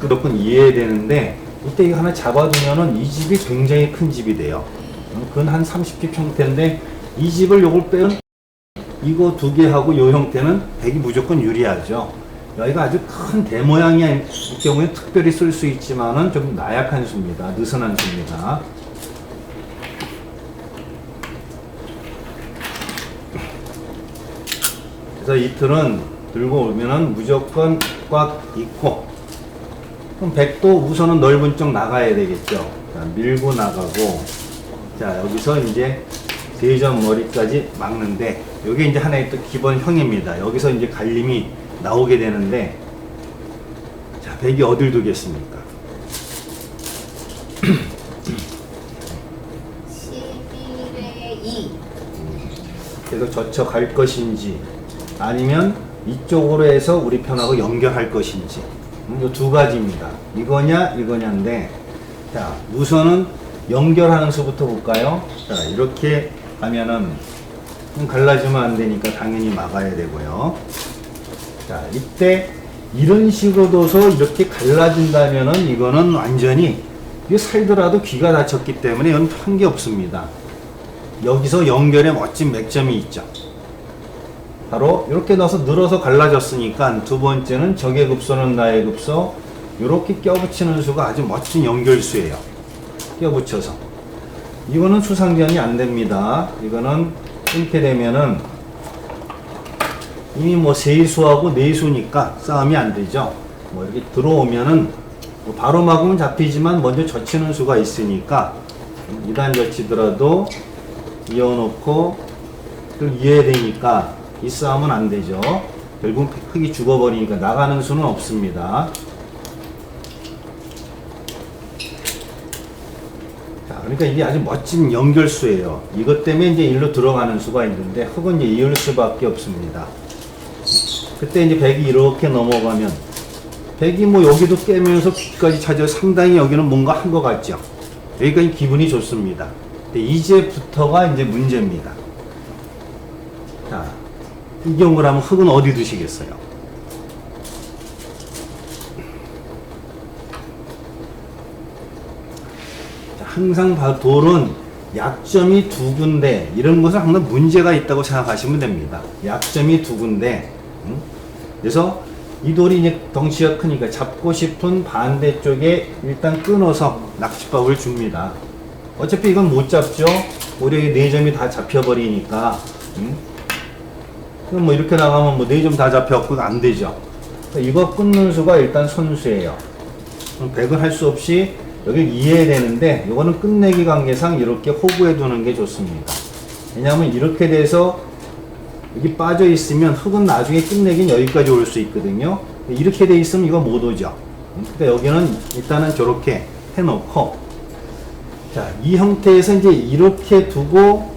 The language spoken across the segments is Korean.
무조건 이해해야 되는데 이때 이거 하나 잡아두면은 이 집이 굉장히 큰 집이 돼요. 그건 한 30집 형태인데 이 집을 요걸 빼면 이거 두 개 하고 요 형태는 백이 무조건 유리하죠. 여기가 아주 큰 대모양의 경우에 특별히 쓸 수 있지만은 좀 나약한 수입니다. 느슨한 수입니다. 그래서 이 틀은 들고 오면은 무조건 꽉 있고, 그럼 백도 우선은 넓은 쪽 나가야 되겠죠. 자, 밀고 나가고, 자, 여기서 이제 대전 머리까지 막는데, 요게 이제 하나의 또 기본형입니다. 여기서 이제 갈림이 나오게 되는데, 자, 백이 어딜 두겠습니까? 11에 2. 그래서 젖혀 갈 것인지, 아니면 이쪽으로 해서 우리 편하고 연결할 것인지, 이 두 가지입니다. 이거냐 이거냐인데, 자, 우선은 연결하는 수부터 볼까요? 자, 이렇게 하면은 갈라지면 안 되니까 당연히 막아야 되고요. 자, 이때 이런 식으로 둬서 이렇게 갈라진다면은 이거는 완전히 이게 살더라도 귀가 다쳤기 때문에 이건 한게 없습니다. 여기서 연결에 멋진 맥점이 있죠. 바로 이렇게 넣어서 늘어서 갈라졌으니까 두 번째는 적의 급소는 나의 급소, 이렇게 껴붙이는 수가 아주 멋진 연결수예요. 껴붙여서 이거는 수상전이 안 됩니다. 이거는 이렇게 되면은 이미 뭐 세수하고 내수니까 싸움이 안 되죠. 뭐 이렇게 들어오면은 뭐 바로 막으면 잡히지만 먼저 젖히는 수가 있으니까 2단 젖히더라도 이어놓고 그걸 이해해야 되니까 이 싸움은 안 되죠. 결국 흙이 죽어버리니까 나가는 수는 없습니다. 자, 그러니까 이게 아주 멋진 연결수예요. 이것 때문에 이제 일로 들어가는 수가 있는데 흙은 이제 이을 수밖에 없습니다. 그때 이제 백이 이렇게 넘어가면 백이 뭐 여기도 깨면서 귀까지 찾아 상당히 여기는 뭔가 한 것 같죠. 여기까지 기분이 좋습니다. 근데 이제부터가 이제 문제입니다. 자, 이 경우를 하면 흙은 어디 두시겠어요? 자, 항상 돌은 약점이 두 군데, 이런 것은 항상 문제가 있다고 생각하시면 됩니다. 약점이 두 군데. 그래서 이 돌이 이제 덩치가 크니까 잡고 싶은 반대쪽에 일단 끊어서 낚싯밥을 줍니다. 어차피 이건 못 잡죠? 오히려 네 점이 다 잡혀버리니까. 그럼 뭐 이렇게 나가면 뭐 네 점 다 잡혀갖고 안 되죠. 이거 끊는 수가 일단 선수예요. 그럼 100을 할 수 없이 여기 이해해야 되는데, 이거는 끝내기 관계상 이렇게 호구해 두는 게 좋습니다. 왜냐하면 이렇게 돼서 여기 빠져 있으면 흙은 나중에 끝내긴 여기까지 올 수 있거든요. 이렇게 돼 있으면 이거 못 오죠. 그러니까 여기는 일단은 저렇게 해놓고, 자, 이 형태에서 이제 이렇게 두고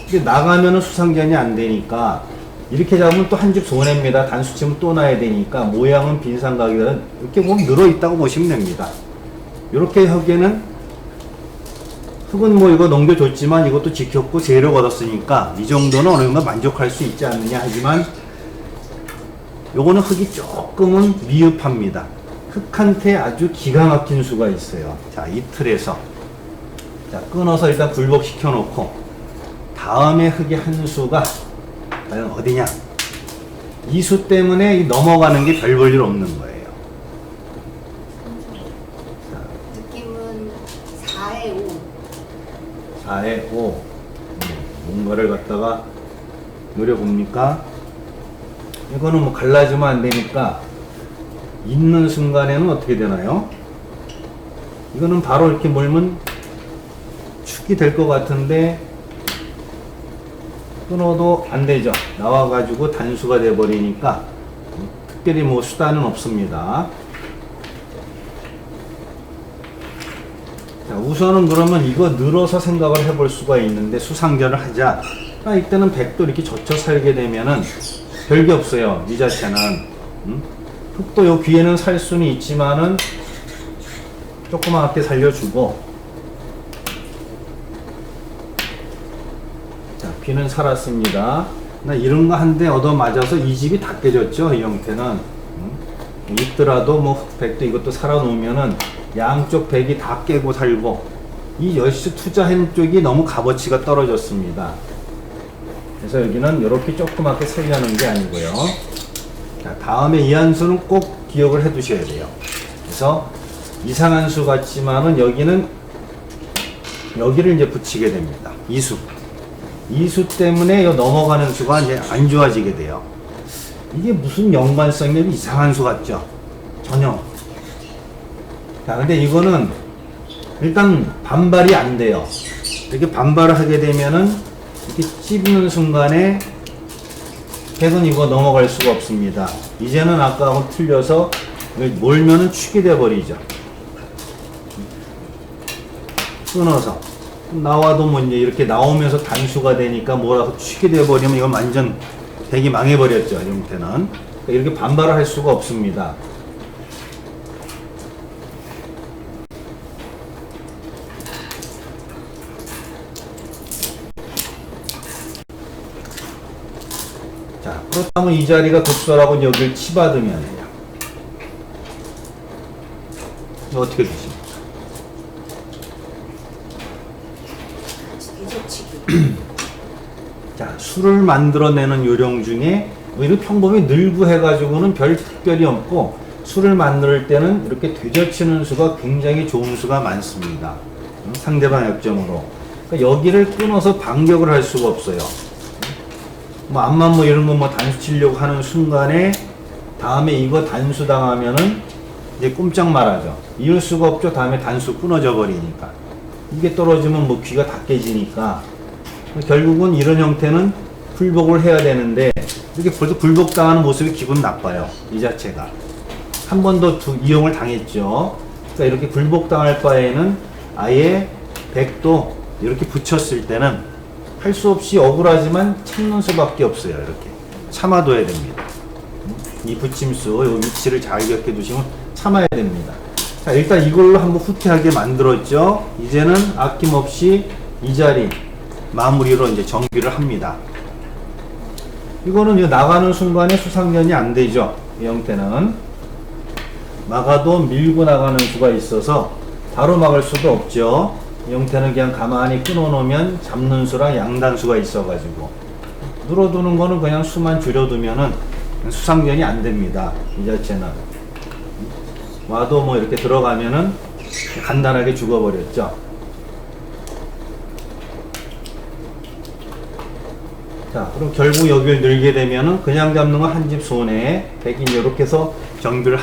이제 나가면은 수상전이 안 되니까 이렇게 잡으면 또 한 집 손해입니다. 단수 치면 또 나야 되니까 모양은 빈상각이든 이렇게 보면 늘어 있다고 보시면 됩니다. 이렇게 하기에는 흙은 뭐 이거 넘겨줬지만 이것도 지켰고 재력 얻었으니까 이 정도는 어느 정도 만족할 수 있지 않느냐 하지만, 요거는 흙이 조금은 미흡합니다. 흙한테 아주 기가 막힌 수가 있어요. 자, 이 틀에서 자, 끊어서 일단 굴복시켜 놓고 다음에 흙이 한 수가 과연 어디냐, 이 수 때문에 넘어가는 게 별 볼 일 없는 거예요. 느낌은 4에 5. 4에 5. 뭔가를 갖다가 노려봅니까? 이거는 뭐 갈라지면 안 되니까 있는 순간에는 어떻게 되나요? 이거는 바로 이렇게 몰면 축이 될 것 같은데 끊어도 안 되죠. 나와가지고 단수가 돼버리니까 특별히 뭐 수단은 없습니다. 자, 우선은 그러면 이거 늘어서 생각을 해볼 수가 있는데, 수상전을 하자. 이때는 백도 이렇게 젖혀 살게 되면은 별게 없어요. 이 자체는. 흙도 요 귀에는 살 수는 있지만은 조그맣게 살려주고, 자, 비는 살았습니다. 나 이런 거 한 대 얻어 맞아서 이 집이 다 깨졌죠. 이 형태는. 있더라도 뭐 백도 이것도 살아놓으면은 양쪽 백이 다 깨고 살고, 이 열시 투자한 쪽이 너무 값어치가 떨어졌습니다. 그래서 여기는 이렇게 조그맣게 살려는 게 아니고요. 자, 다음에 이 한수는 꼭 기억을 해 두셔야 돼요. 그래서 이상한 수 같지만은 여기는 여기를 이제 붙이게 됩니다. 이수. 이수 때문에 넘어가는 수가 이제 안 좋아지게 돼요. 이게 무슨 연관성이 이상한 수 같죠? 전혀. 자, 근데 이거는 일단 반발이 안 돼요. 이렇게 반발을 하게 되면은 이렇게 찝는 순간에 백은 이거 넘어갈 수가 없습니다. 이제는 아까하고 틀려서 몰면은 축이 돼 버리죠. 끊어서 나와도 뭐 이제 이렇게 나오면서 단수가 되니까 뭐라고 축이 돼 버리면 이건 완전 백이 망해 버렸죠. 이 형태는. 그러니까 이렇게 반발을 할 수가 없습니다. 자, 그렇다면 이 자리가 독설하고 여기를 치받으면 어떻게 되십니까? 자, 술을 만들어내는 요령 중에 뭐 이렇게 평범히 늘구 해가지고는 별 특별히 없고, 술을 만들 때는 이렇게 되젖히는 수가 굉장히 좋은 수가 많습니다. 상대방 약점으로. 그러니까 여기를 끊어서 반격을 할 수가 없어요. 뭐 암만 뭐 이런 거 뭐 단수 치려고 하는 순간에 다음에 이거 단수 당하면은 이제 꼼짝 말하죠. 이을 수가 없죠. 다음에 단수 끊어져 버리니까. 이게 떨어지면 뭐 귀가 다 깨지니까. 결국은 이런 형태는 불복을 해야 되는데, 이렇게 벌써 불복당하는 모습이 기분 나빠요. 이 자체가. 한 번 더 이용을 당했죠. 그러니까 이렇게 불복당할 바에는 아예 백도 이렇게 붙였을 때는 할 수 없이 억울하지만 참는 수밖에 없어요. 이렇게 참아둬야 됩니다. 이 붙임수, 이 위치를 잘 기억해 두시면 참아야 됩니다. 자, 일단 이걸로 한번 후퇴하게 만들었죠. 이제는 아낌없이 이 자리 마무리로 이제 정비를 합니다. 이거는 이제 나가는 순간에 수상전이 안 되죠. 이 형태는 막아도 밀고 나가는 수가 있어서 바로 막을 수도 없죠. 이 형태는 그냥 가만히 끊어 놓으면 잡는 수랑 양단수가 있어 가지고, 늘어두는 거는 그냥 수만 줄여두면은 수상전이 안 됩니다. 이 자체는 와도 뭐 이렇게 들어가면은 간단하게 죽어버렸죠. 자, 그럼 결국 여기를 늘게 되면은 그냥 잡는 건 한 집 손에 백이 이렇게 해서 정비를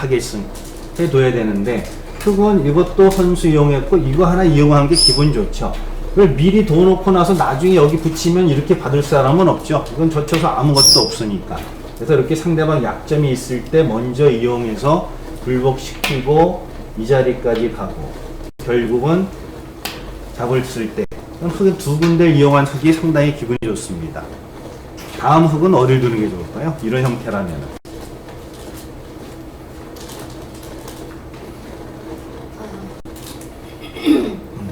해둬야 되는데, 흑은 이것도 선수 이용했고 이거 하나 이용한 게 기분 좋죠. 그걸 미리 둬 놓고 나서 나중에 여기 붙이면 이렇게 받을 사람은 없죠. 이건 젖혀서 아무것도 없으니까. 그래서 이렇게 상대방 약점이 있을 때 먼저 이용해서 불복시키고 이 자리까지 가고, 결국은 잡았을 때 흑은 두 군데를 이용한 흑이 상당히 기분이 좋습니다. 다음 흑은 어딜 두는 게 좋을까요? 이런 형태라면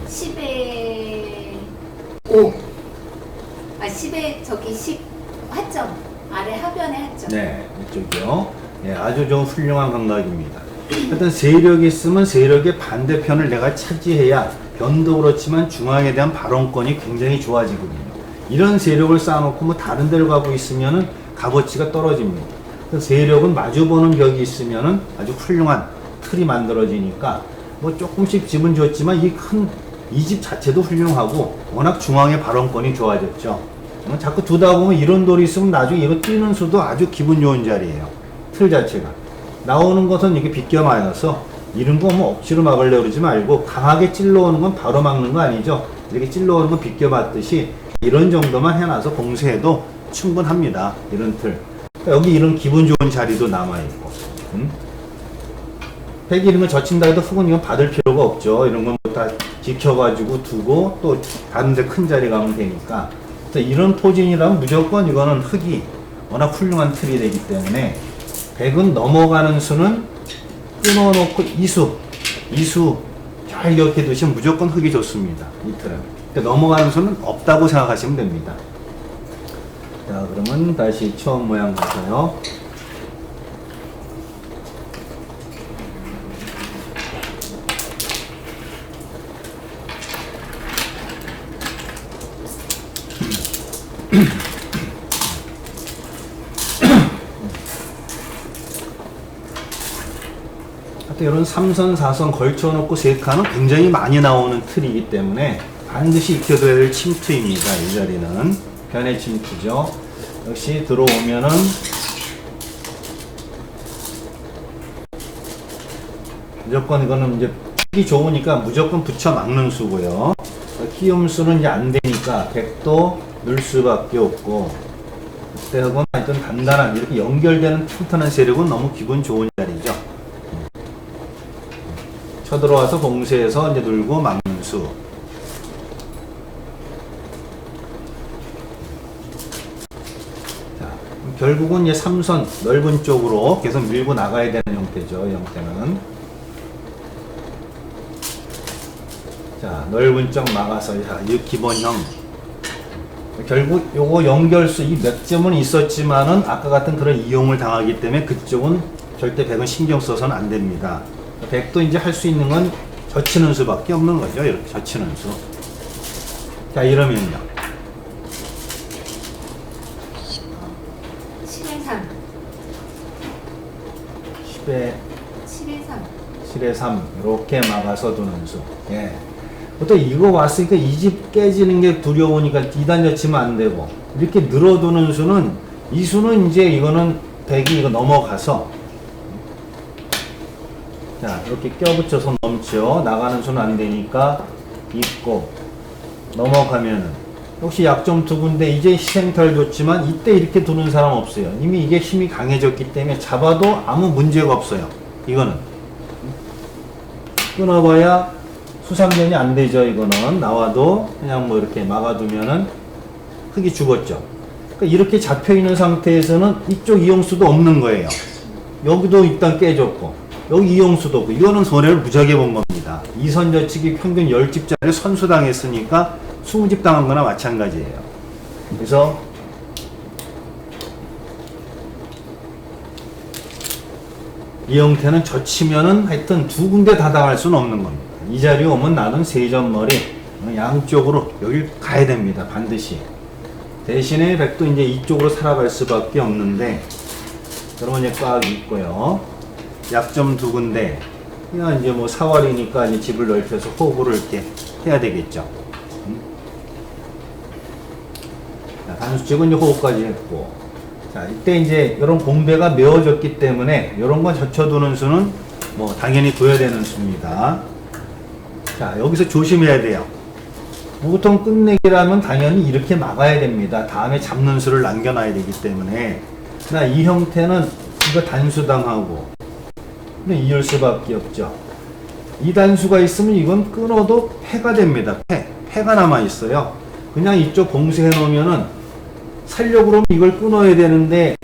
10에 5. 10에 저기 10 하점. 아래 하변에 하점. 네, 이쪽이요. 예, 아주 좀 훌륭한 감각입니다. 하여튼 세력이 있으면 세력의 반대편을 내가 차지해야 변도 그렇지만 중앙에 대한 발언권이 굉장히 좋아지거든요. 이런 세력을 쌓아놓고 뭐 다른 데를 가고 있으면은 값어치가 떨어집니다. 그래서 세력은 마주보는 벽이 있으면은 아주 훌륭한 틀이 만들어지니까 뭐 조금씩 집은 좋지만 이 집 자체도 훌륭하고 워낙 중앙의 발언권이 좋아졌죠. 자꾸 두다 보면 이런 돌이 있으면 나중에 이거 뛰는 수도 아주 기분 좋은 자리예요. 틀 자체가. 나오는 것은 이렇게 비껴맞아서 이런 거 뭐 억지로 막으려고 그러지 말고 강하게 찔러오는 건 바로 막는 거 아니죠. 이렇게 찔러오는 건 비껴맞듯이 이런 정도만 해놔서 공세해도 충분합니다. 이런 틀. 그러니까 여기 이런 기분 좋은 자리도 남아있고. 백이 이런 거 젖힌다 해도 흑은 이건 받을 필요가 없죠. 이런 건 다 지켜가지고 두고 또 다른 데 큰 자리 가면 되니까. 그래서 이런 포진이라면 무조건 이거는 흑이 워낙 훌륭한 틀이 되기 때문에 백은 넘어가는 수는 끊어놓고 이수 잘 기억해 두시면 무조건 흙이 좋습니다. 이 틀은. 그러니까 넘어가는 수는 없다고 생각하시면 됩니다. 자, 그러면 다시 처음 모양 가서요. 이런 3선, 4선 걸쳐놓고 세 칸은 굉장히 많이 나오는 틀이기 때문에 반드시 익혀둬야 될 침투입니다. 이 자리는 변의 침투죠. 역시 들어오면은 무조건 이거는 이제 흙이 좋으니까 무조건 붙여 막는 수고요. 키움수는 이제 안 되니까 100도 넣을 수밖에 없고, 그때 흙은 하여튼 단단한 이렇게 연결되는 튼튼한 세력은 너무 기분 좋은 자리죠. 쳐들어와서 봉쇄해서 이제 눌고 막는 수. 자, 결국은 이제 3선 넓은 쪽으로 계속 밀고 나가야 되는 형태죠. 이 형태는. 자, 넓은 쪽 막아서, 자, 이 기본형. 결국 요거 연결수 이 몇 점은 있었지만은 아까 같은 그런 이용을 당하기 때문에 그쪽은 절대 100은 신경 써서는 안 됩니다. 100도 이제 할 수 있는 건 젖히는 수밖에 없는 거죠. 이렇게 젖히는 수. 자, 이러면요. 7에 3. 10에 7에 3. 7에 3. 이렇게 막아서 두는 수. 예. 또 이거 왔으니까 이 집 깨지는 게 두려우니까 2단 젖히면 안 되고, 이렇게 늘어두는 수는, 이 수는 이제 이거는 100이 이거 넘어가서, 자, 이렇게 껴붙여서 넘죠. 나가는 수는 안 되니까 입고 넘어가면은 역시 약점 두 군데 이제 희생탈 줬지만 이때 이렇게 두는 사람 없어요. 이미 이게 힘이 강해졌기 때문에 잡아도 아무 문제가 없어요. 이거는 끊어봐야 수상전이 안 되죠. 이거는 나와도 그냥 뭐 이렇게 막아두면은 흙이 죽었죠. 그러니까 이렇게 잡혀 있는 상태에서는 이쪽 이용수도 없는 거예요. 여기도 일단 깨졌고 여기 이용수도 없고, 이거는 손해를 무지하게 본 겁니다. 2선 젖히기 평균 10집짜리 선수당했으니까 20집 당한 거나 마찬가지예요. 그래서 이 형태는 젖히면은 하여튼 두 군데 다 당할 수는 없는 겁니다. 이 자리에 오면 나는 세점머리 양쪽으로 여길 가야 됩니다. 반드시. 대신에 100도 이제 이쪽으로 살아갈 수밖에 없는데, 그러면 이제 꽉 있고요. 약점 두 군데. 그냥 이제 뭐 사월이니까 이제 집을 넓혀서 호구를 이렇게 해야 되겠죠. 자, 단수직은 이제 호구까지 했고. 자, 이때 이제 이런 공배가 메워졌기 때문에 이런 거 젖혀두는 수는 뭐 당연히 둬야 되는 수입니다. 자, 여기서 조심해야 돼요. 보통 끝내기라면 당연히 이렇게 막아야 됩니다. 다음에 잡는 수를 남겨놔야 되기 때문에. 나 이 형태는 이거 단수당하고 근데 이을 수밖에 없죠. 이 단수가 있으면 이건 끊어도 패가 됩니다. 패가 남아 있어요. 그냥 이쪽 봉쇄해 놓으면은 살려고 그러면 이걸 끊어야 되는데,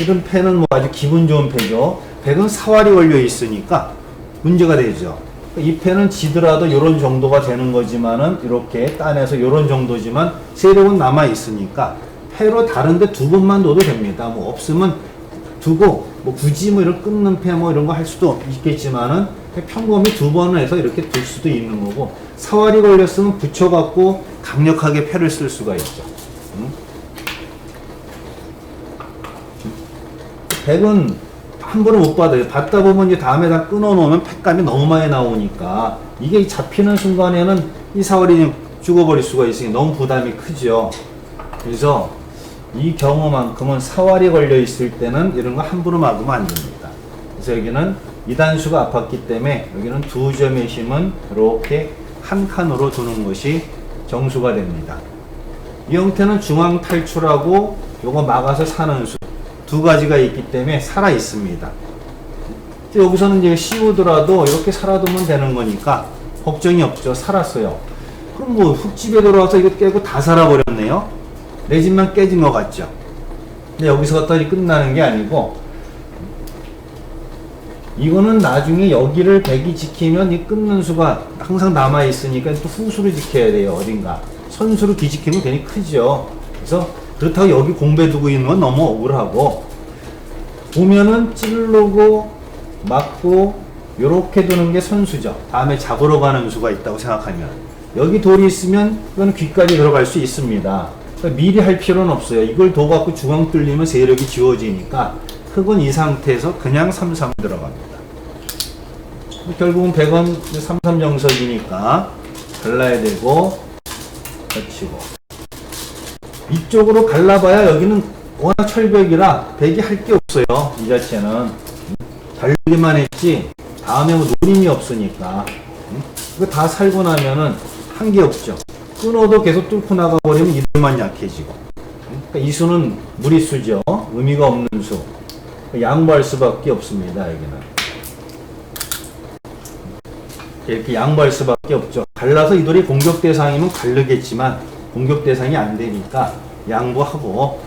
이런 패는 뭐 아주 기분 좋은 패죠. 100은 사활이 걸려 있으니까 문제가 되죠. 이 패는 지더라도 이런 정도가 되는 거지만은 이렇게 따내서 이런 정도지만 세력은 남아 있으니까 패로 다른데 두 번만 둬도 됩니다. 뭐 없으면 두고 뭐 굳이 뭐 이런 끊는 패 뭐 이런 거 할 수도 있겠지만은 평범히 두 번을 해서 이렇게 둘 수도 있는 거고, 사활이 걸렸으면 붙여갖고 강력하게 패를 쓸 수가 있죠. 100은 한 번은 못 받아요. 받다 보면 이제 다음에 다 끊어놓으면 패감이 너무 많이 나오니까 이게 잡히는 순간에는 이 사활이 죽어버릴 수가 있으니 너무 부담이 크죠. 그래서 이 경우만큼은 사활이 걸려 있을 때는 이런 거 함부로 막으면 안 됩니다. 그래서 여기는 2단수가 아팠기 때문에 여기는 두 점의 힘은 이렇게 한 칸으로 두는 것이 정수가 됩니다. 이 형태는 중앙 탈출하고 요거 막아서 사는 수 두 가지가 있기 때문에 살아 있습니다. 여기서는 이제 씌우더라도 이렇게 살아두면 되는 거니까 걱정이 없죠. 살았어요. 그럼 뭐 흙집에 들어와서 이거 깨고 다 살아버렸네요. 내 집만 깨진 것 같죠. 근데 여기서 갔더니 끝나는 게 아니고 이거는 나중에 여기를 백이 지키면 이 끊는 수가 항상 남아 있으니까 또 후수를 지켜야 돼요. 어딘가 선수로 뒤지키면 괜히 크죠. 그래서 그렇다고 여기 공배 두고 있는 건 너무 억울하고, 보면은 찌르고 맞고 요렇게 두는 게 선수죠. 다음에 잡으러 가는 수가 있다고 생각하면, 여기 돌이 있으면 그건 귀까지 들어갈 수 있습니다. 그러니까 미리 할 필요는 없어요. 이걸 도 갖고 중앙 뚫리면 세력이 지워지니까 흑은 이 상태에서 그냥 3-3 들어갑니다. 결국은 100원 3-3 정석이니까 갈라야 되고, 겹치고 이쪽으로 갈라봐야 여기는 워낙 철벽이라 백이 할 게 없어요. 이 자체는 달리기만 했지 다음에 뭐 노림이 없으니까. 이거 다 살고 나면은 한 게 없죠. 끊어도 계속 뚫고 나가버리면 이들만 약해지고. 그러니까 이 수는 무리수죠. 의미가 없는 수. 양보할 수밖에 없습니다. 여기는 이렇게 양보할 수밖에 없죠. 갈라서 이 돌이 공격 대상이면 갈르겠지만 공격 대상이 안 되니까 양보하고.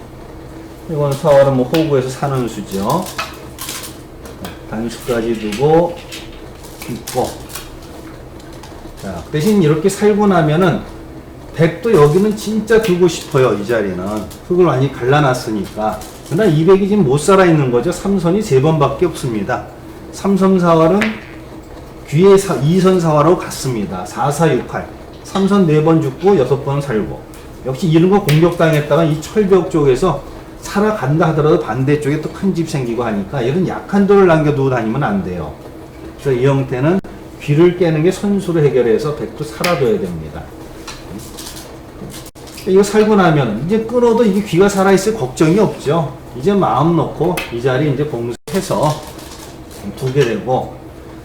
이건 사월은 뭐 호구에서 사는 수죠. 단수까지 두고 있고. 자, 대신 이렇게 살고 나면은 백도 여기는 진짜 두고 싶어요. 이 자리는 흙을 많이 갈라놨으니까. 그러나 200이 지금 못 살아있는 거죠. 3선이 3번밖에 없습니다. 3선 사활은 귀에 2선 사활하고 같습니다. 4, 4, 6, 8. 3선 4번 죽고 6번 살고. 역시 이런 거 공격당했다가 이 철벽 쪽에서 살아간다 하더라도 반대쪽에 또 큰 집 생기고 하니까 이런 약한 돌을 남겨두고 다니면 안 돼요. 그래서 이 형태는 귀를 깨는 게 선수로 해결해서 백도 살아둬야 됩니다. 이거 살고 나면 이제 끊어도 이게 귀가 살아있을 걱정이 없죠. 이제 마음 놓고 이 자리 이제 봉쇄해서 두게 되고.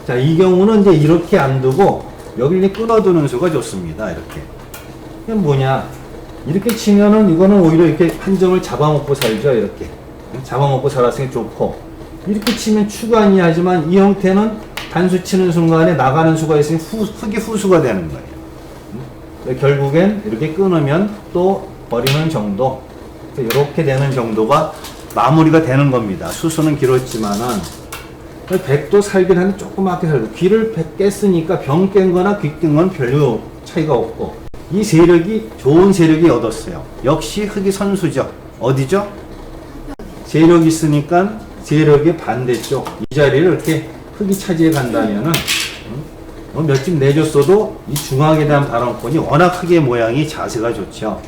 자, 이 경우는 이제 이렇게 안 두고 여기 이제 끊어두는 수가 좋습니다. 이렇게. 이게 뭐냐? 이렇게 치면은 이거는 오히려 이렇게 한 점을 잡아먹고 살죠. 이렇게. 잡아먹고 살았으니 좋고. 이렇게 치면 추가니 하지만 이 형태는 단수 치는 순간에 나가는 수가 있으니 흙이 후수가 되는 거예요. 결국엔 이렇게 끊으면 또 버리는 정도. 이렇게 되는 정도가 마무리가 되는 겁니다. 수수는 길었지만은. 백도 살긴 하는데 조그맣게 살고. 귀를 깼으니까 병 깬 거나 귀 깬 건 별로 차이가 없고. 이 세력이 좋은 세력이 얻었어요. 역시 흙이 선수죠. 어디죠? 세력이 있으니까 세력의 반대쪽 이 자리를 이렇게 흙이 차지해 간다면은 몇 집 내줬어도 이 중앙에 대한 발언권이 워낙 흙의 모양이 자세가 좋죠.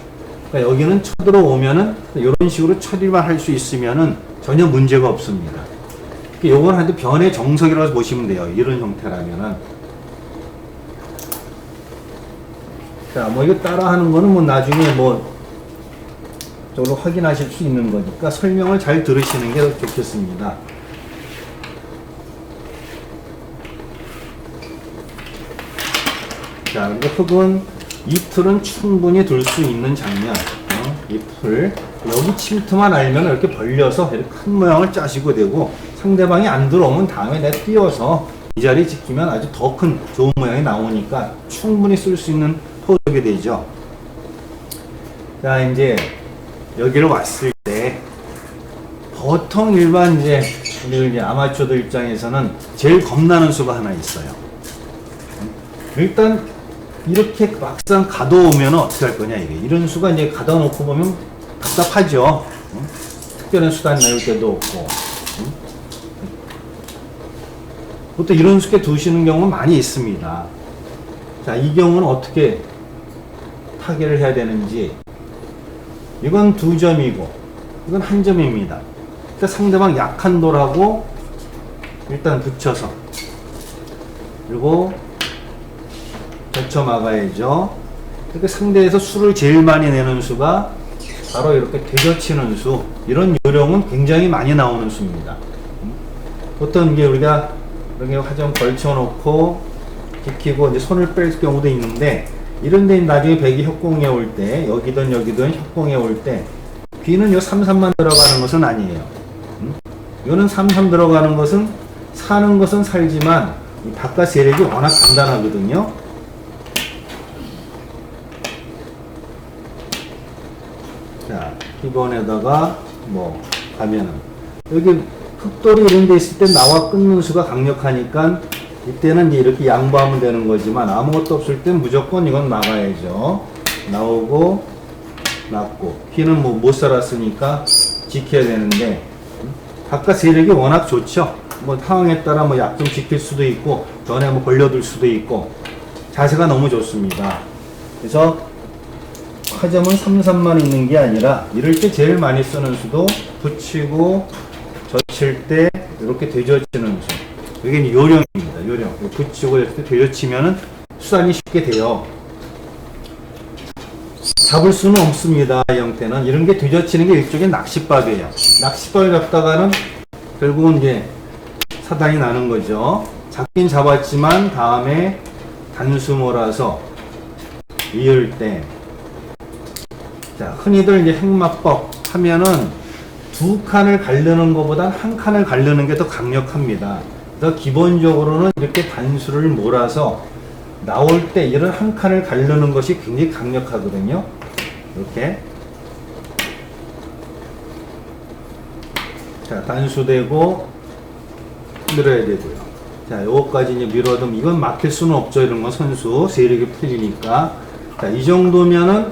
그러니까 여기는 쳐들어오면은 이런 식으로 처리만 할 수 있으면은 전혀 문제가 없습니다. 요건 한테 변의 정석이라고 보시면 돼요. 이런 형태라면은. 자, 뭐 이거 따라 하는 거는 뭐 나중에 뭐 저로 확인하실 수 있는 거니까 설명을 잘 들으시는 게 좋겠습니다. 자, 그리고 흙은 이 틀은 충분히 둘 수 있는 장면. 이 풀. 여기 침투만 알면 이렇게 벌려서 이렇게 큰 모양을 짜시고 되고, 상대방이 안 들어오면 다음에 내가 띄워서 이 자리 지키면 아주 더 큰 좋은 모양이 나오니까 충분히 쓸 수 있는 포석이 되죠. 자, 이제 여기를 왔을 때 보통 일반 이제 아마추어들 입장에서는 제일 겁나는 수가 하나 있어요. 일단 이렇게 막상 가둬오면 어떻게 할 거냐, 이게. 이런 수가 이제 가둬놓고 보면 답답하죠. 특별한 수단이 나올 때도 없고. 보통 이런 수께 두시는 경우는 많이 있습니다. 자, 이 경우는 어떻게 타개를 해야 되는지. 이건 2점이고, 이건 1점입니다. 그러니까 상대방 약한 돌하고 일단 붙여서, 그리고 젖혀 막아야죠. 그러니까 상대에서 수를 제일 많이 내는 수가 바로 이렇게 되젖히는 수. 이런 요령은 굉장히 많이 나오는 수입니다. 보통 이게 우리가 이렇게 화점 걸쳐놓고 지키고 이제 손을 뺄 경우도 있는데, 이런데 나중에 백이 협공에 올 때, 여기든 협공에 올 때, 귀는 요 3-3만 들어가는 것은 아니에요. 요는 3-3 들어가는 것은, 사는 것은 살지만 이 바깥 세력이 워낙 단단하거든요. 자, 기본에다가 뭐 가면은 여기 흑돌이 이런 데 있을 때 나와 끊는 수가 강력하니까 이때는 이제 이렇게 양보하면 되는 거지만 아무것도 없을 땐 무조건 이건 막아야죠. 나오고 막고 피는 뭐 못 살았으니까 지켜야 되는데 바깥 세력이 워낙 좋죠. 뭐 상황에 따라 뭐 약 좀 지킬 수도 있고 전에 뭐 벌려둘 수도 있고 자세가 너무 좋습니다. 그래서 화점은 3-3만 있는 게 아니라 이럴 때 제일 많이 쓰는 수도 붙이고 젖힐 때 이렇게 되젖히는 수. 이게 이제 요령입니다. 요령. 붙이고 이렇게 되젖히면은 수단이 쉽게 돼요. 잡을 수는 없습니다. 이 형태는. 이런 게 되젖히는 게 일종의 낚싯밥이에요. 낚싯밥을 잡다가는 결국은 이제 사단이 나는 거죠. 잡긴 잡았지만 다음에 단수 몰아서 이을 때. 자, 흔히들 이제 핵마법 하면은 두 칸을 가르는 것보다 한 칸을 가르는 게 더 강력합니다. 그래서 기본적으로는 이렇게 단수를 몰아서 나올 때 이런 한 칸을 가르는 것이 굉장히 강력하거든요. 이렇게. 자, 단수되고 밀어야 되고요. 자, 요거까지 이제 밀어도 이건 막힐 수는 없죠. 이런 건 선수 세력이 풀리니까. 자, 이 정도면은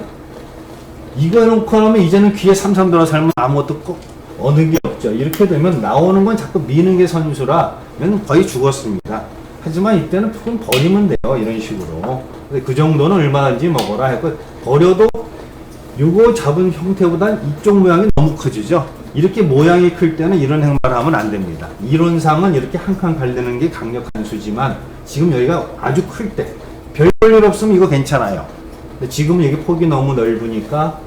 이거 놓고 나면 이제는 귀에 삼삼 돌아 살면 아무것도 꼭 어느 게 없죠. 이렇게 되면 나오는 건 자꾸 미는 게 선수라면 거의 죽었습니다. 하지만 이때는 조금 버리면 돼요. 이런 식으로. 근데 그 정도는 얼마든지 먹어라 했고 버려도 요거 잡은 형태보단 이쪽 모양이 너무 커지죠. 이렇게 모양이 클 때는 이런 행마를 하면 안 됩니다. 이론상은 이렇게 한 칸 갈리는 게 강력한 수지만 지금 여기가 아주 클 때 별일 없으면 이거 괜찮아요. 근데 지금 여기 폭이 너무 넓으니까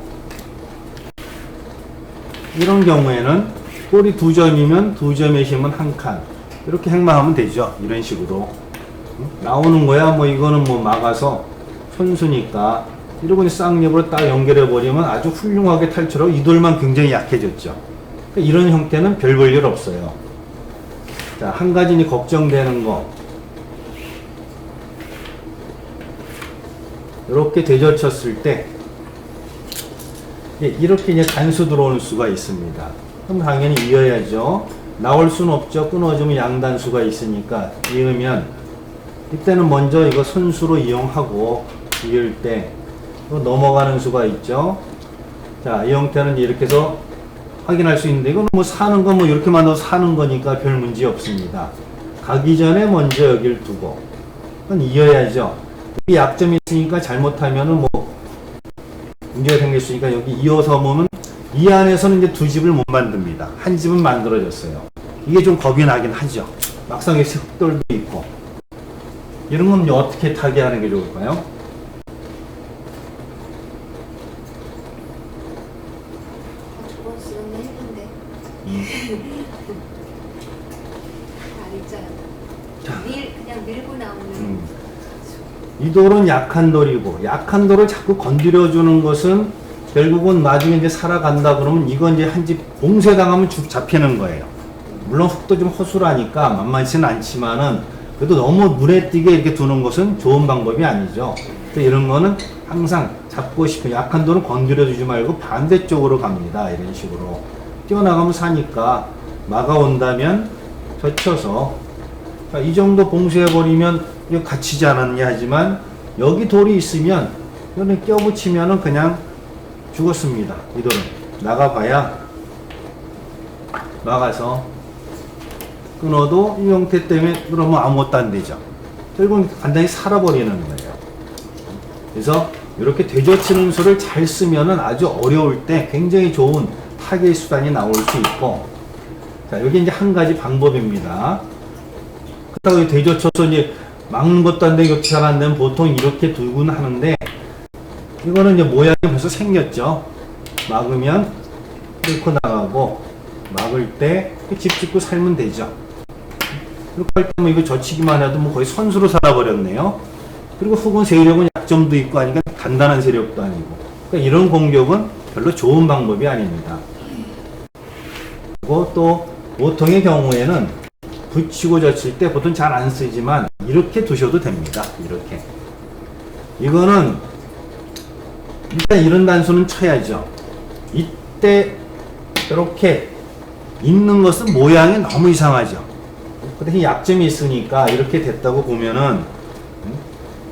이런 경우에는 꼬리 2점이면 2점의 힘은 한 칸. 이렇게 행마하면 되죠. 이런 식으로. 나오는 거야. 뭐 이거는 뭐 막아서 손수니까 이러고 쌍옆으로 딱 연결해버리면 아주 훌륭하게 탈출하고 이 돌만 굉장히 약해졌죠. 그러니까 이런 형태는 별 볼 일 없어요. 자, 한 가지 이제 걱정되는 거. 이렇게 되젖혔을 때 이렇게 이제 단수 들어오는 수가 있습니다. 그럼 당연히 이어야죠. 나올 수는 없죠. 끊어주면 양단수가 있으니까 이으면 이때는 먼저 이거 손수로 이용하고 이을 때 넘어가는 수가 있죠. 자, 이 형태는 이렇게 해서 확인할 수 있는데 이거는 뭐 사는 거 뭐 이렇게 만들어서 사는 거니까 별 문제 없습니다. 가기 전에 먼저 여기를 두고 그건 이어야죠. 여기 약점이 있으니까 잘못하면은 뭐 문제가 생길 수 있으니까 여기 이어서 보면 이 안에서는 이제 두 집을 못 만듭니다. 한 집은 만들어졌어요. 이게 좀 겁이 나긴 하죠. 막상 여기 흑돌도 있고 이런 건 이제 어떻게 타게 하는 게 좋을까요? 저번 시간에 했는데 자, 그냥 밀고 나오는 이 돌은 약한 돌이고 약한 돌을 자꾸 건드려주는 것은 결국은 나중에 이제 살아간다 그러면 이건 이제 한 집 봉쇄당하면 죽 잡히는 거예요. 물론 흙도 좀 허술하니까 만만치는 않지만은 그래도 너무 눈에 띄게 이렇게 두는 것은 좋은 방법이 아니죠. 이런 거는 항상 잡고 싶은 약한 돌은 건드려주지 말고 반대쪽으로 갑니다. 이런 식으로 뛰어나가면 사니까 막아온다면 젖혀서 이 정도 봉쇄해버리면 이거 갇히지 않았냐 하지만 여기 돌이 있으면 이거는 껴붙이면은 그냥 죽었습니다. 이 돌은 나가봐야 나가서 끊어도 이 형태 때문에 그러면 아무것도 안 되죠. 결국은 간단히 살아버리는 거예요. 그래서 이렇게 되젖히는 수를 잘 쓰면은 아주 어려울 때 굉장히 좋은 타겟 수단이 나올 수 있고, 자, 여기 이제 한 가지 방법입니다. 그렇다고 되젖혀서 이제 막는 것도 안 되고 잘 안 되면 보통 이렇게 두곤 하는데, 이거는 이제 모양이 벌써 생겼죠. 막으면 뚫고 나가고, 막을 때 집 짓고 살면 되죠. 이렇게 할 때 뭐 이거 젖히기만 해도 뭐 거의 선수로 살아버렸네요. 그리고 흑은 세력은 약점도 있고 하니까 단단한 세력도 아니고. 그러니까 이런 공격은 별로 좋은 방법이 아닙니다. 그리고 또 보통의 경우에는 붙이고 젖힐 때 보통 잘 안 쓰지만 이렇게 두셔도 됩니다. 이렇게. 이거는 일단 이런 단수는 쳐야죠. 이때 이렇게 있는 것은 모양이 너무 이상하죠. 근데 약점이 있으니까 이렇게 됐다고 보면은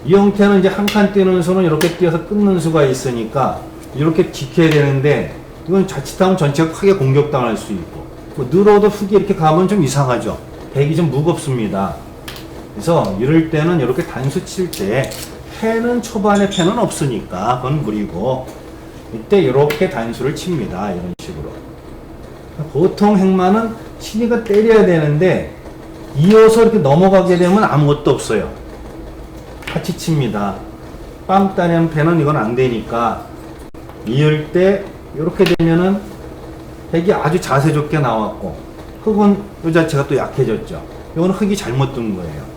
이 형태는 이제 한 칸 띄는 수는 이렇게 띄어서 끊는 수가 있으니까 이렇게 지켜야 되는데 이건 자칫하면 전체가 크게 공격당할 수 있고 뭐 늘어도 흙이 이렇게 가면 좀 이상하죠. 백이 좀 무겁습니다. 그래서 이럴 때는 이렇게 단수 칠 때 패는 초반에 패는 없으니까 그건 무리고 이때 이렇게 단수를 칩니다. 이런 식으로. 보통 행마는 신이가 때려야 되는데 이어서 이렇게 넘어가게 되면 아무것도 없어요. 같이 칩니다. 빵 따는 패는 이건 안 되니까 이을 때 이렇게 되면은 백이 아주 자세 좋게 나왔고 흙은 이 자체가 또 약해졌죠. 이건 흙이 잘못 둔 거예요.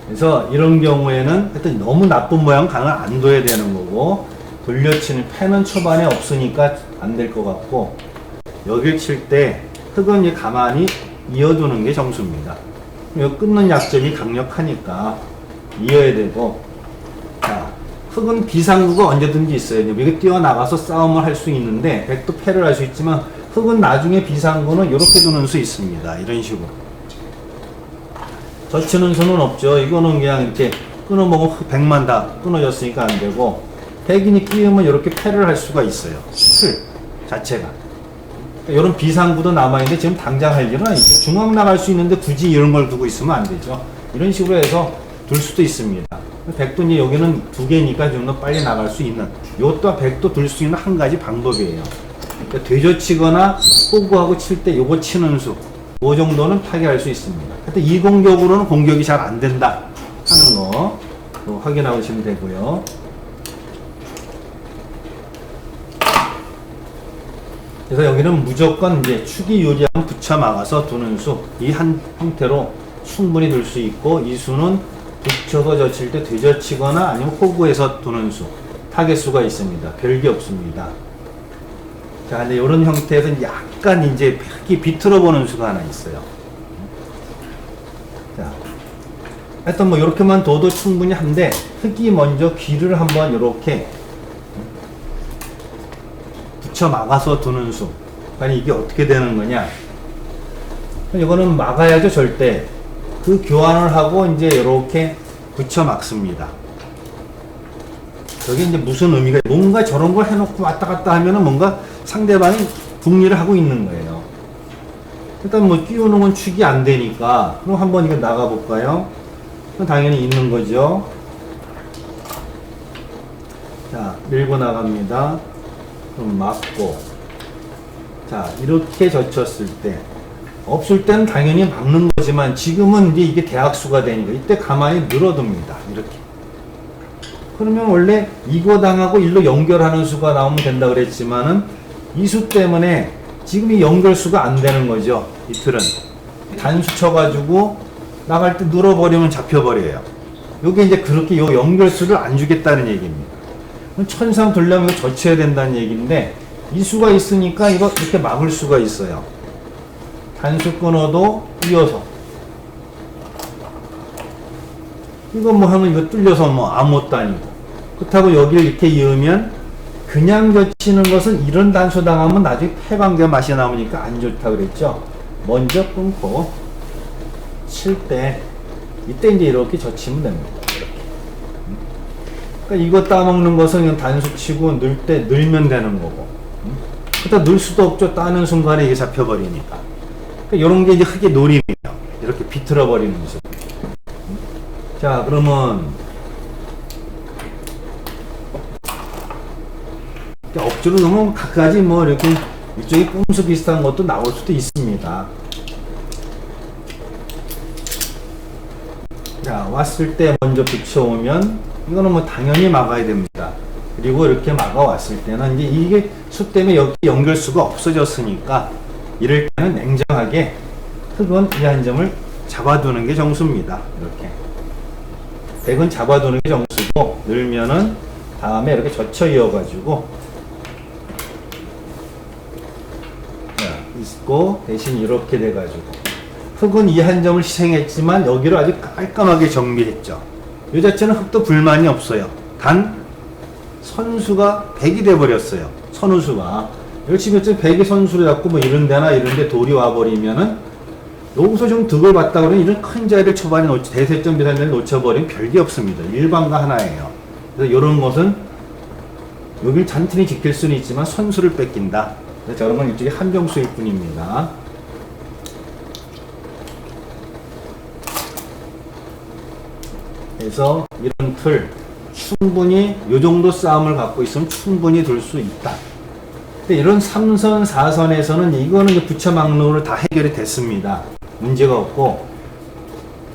그래서 이런 경우에는 하여튼 너무 나쁜 모양 강을 안 둬야 되는 거고 돌려치는 패는 초반에 없으니까 안 될 것 같고 여길 칠 때 흙은 가만히 이어두는 게 정수입니다. 이 끊는 약점이 강력하니까 이어야 되고 자 흙은 비상구가 언제든지 있어요. 이게 뛰어나가서 싸움을 할 수 있는데 백도 패를 할 수 있지만 흙은 나중에 비상구는 이렇게 두는 수 있습니다. 이런 식으로 젖히는 수는 없죠. 이거는 그냥 이렇게 끊어먹으면 백만 다 끊어졌으니까 안 되고 백인이 끼우면 이렇게 패를 할 수가 있어요. 틀 자체가 이런 비상구도 남아있는데 지금 당장 할 일은 아니죠. 중앙 나갈 수 있는데 굳이 이런 걸 두고 있으면 안 되죠. 이런 식으로 해서 둘 수도 있습니다. 백도 이제 여기는 두 개니까 좀 더 빨리 나갈 수 있는 이것도 백도 둘 수 있는 한 가지 방법이에요. 그러니까 되저치거나 호구하고 칠 때 요거 치는 수, 그 정도는 타개할 수 있습니다. 하여튼 이 공격으로는 공격이 잘 안 된다 하는 거 확인하시면 되고요. 그래서 여기는 무조건 이제 축이 유리하면 붙여 막아서 두는 수, 이 한 형태로 충분히 둘 수 있고, 이 수는 붙여서 젖힐 때 되젖히거나 아니면 호구해서 두는 수, 타겟수가 있습니다. 별게 없습니다. 자, 근데 이런 형태에서는 약간 이제 흙이 비틀어 보는 수가 하나 있어요. 자, 하여튼 뭐 이렇게만 둬도 충분히 한데, 흙이 먼저 귀를 한번 이렇게 붙여 막아서 두는 수. 아니 이게 어떻게 되는 거냐? 이거는 막아야죠, 절대. 그 교환을 하고 이제 이렇게 붙여 막습니다. 저게 이제 무슨 의미가, 뭔가 저런 걸 해놓고 왔다 갔다 하면은 뭔가 상대방이 궁리를 하고 있는 거예요. 일단 뭐 끼우는 건 축이 안 되니까, 그럼 한번 이거 나가 볼까요? 당연히 있는 거죠. 자, 밀고 나갑니다. 그럼 막고. 자, 이렇게 젖혔을 때, 없을 때는 당연히 막는 거지만 지금은 이제 이게 대학수가 되니까 이때 가만히 늘어둡니다. 이렇게. 그러면 원래 이거 당하고 일로 연결하는 수가 나오면 된다 그랬지만은 이 수 때문에 지금 이 연결수가 안 되는 거죠. 이 틀은. 단수 쳐가지고 나갈 때 늘어버리면 잡혀버려요. 요게 이제 그렇게 요 연결수를 안 주겠다는 얘기입니다. 천상 돌려면 이거 젖혀야 된다는 얘기인데 이 수가 있으니까 이거 이렇게 막을 수가 있어요. 단수 끊어도 이어서. 이거 뭐 하면 이거 뚫려서 뭐 아무것도 아니고. 그렇다고 여기를 이렇게 이으면 그냥 젖히는 것은 이런 단수 당하면 나중에 폐관계 맛이 나오니까 안 좋다 그랬죠. 먼저 끊고 칠 때 이때 이제 이렇게 젖히면 됩니다. 이렇게. 그러니까 이거 따먹는 것은 그냥 단수 치고 넣을 때 넣으면 되는 거고. 그렇다 넣을 수도 없죠. 따는 순간에 이게 잡혀버리니까. 그러니까 이런 게 이제 흙의 노림이에요. 이렇게 비틀어 버리는 모습. 자, 그러면 억지로 넣으면 각가지 뭐 이렇게 일종의 꼼수 비슷한 것도 나올 수도 있습니다. 자, 왔을 때 먼저 붙여오면 이거는 뭐 당연히 막아야 됩니다. 그리고 이렇게 막아왔을 때는 이제 이게 수 때문에 여기 연결수가 없어졌으니까 이럴 때는 냉정하게 흙은 이 한 점을 잡아두는 게 정수입니다. 이렇게. 백은 잡아두는 게 정수고, 늘면은 다음에 이렇게 젖혀 이어가지고 있고, 대신 이렇게 돼가지고 흙은 이 한 점을 희생했지만 여기를 아주 깔끔하게 정비했죠. 이 자체는 흙도 불만이 없어요. 단 선수가 백이 돼버렸어요. 선우수가. 열심히 했지 백이 선수를 잡고 뭐 이런 데나 이런 데 돌이 와버리면은 여기서 좀 득을 봤다 그러면 이런 큰 자리를 초반에 대세점 비단을 놓쳐버리면 별게 없습니다. 일반과 하나예요. 그래서 이런 것은 여길 잔뜩히 지킬 수는 있지만 선수를 뺏긴다. 그래서 저런 건 일종의 한정수일 뿐입니다. 그래서 이런 틀 충분히 이 정도 싸움을 갖고 있으면 충분히 둘 수 있다. 근데 이런 3선, 4선에서는 이거는 이제 부처막론으로 다 해결이 됐습니다. 문제가 없고,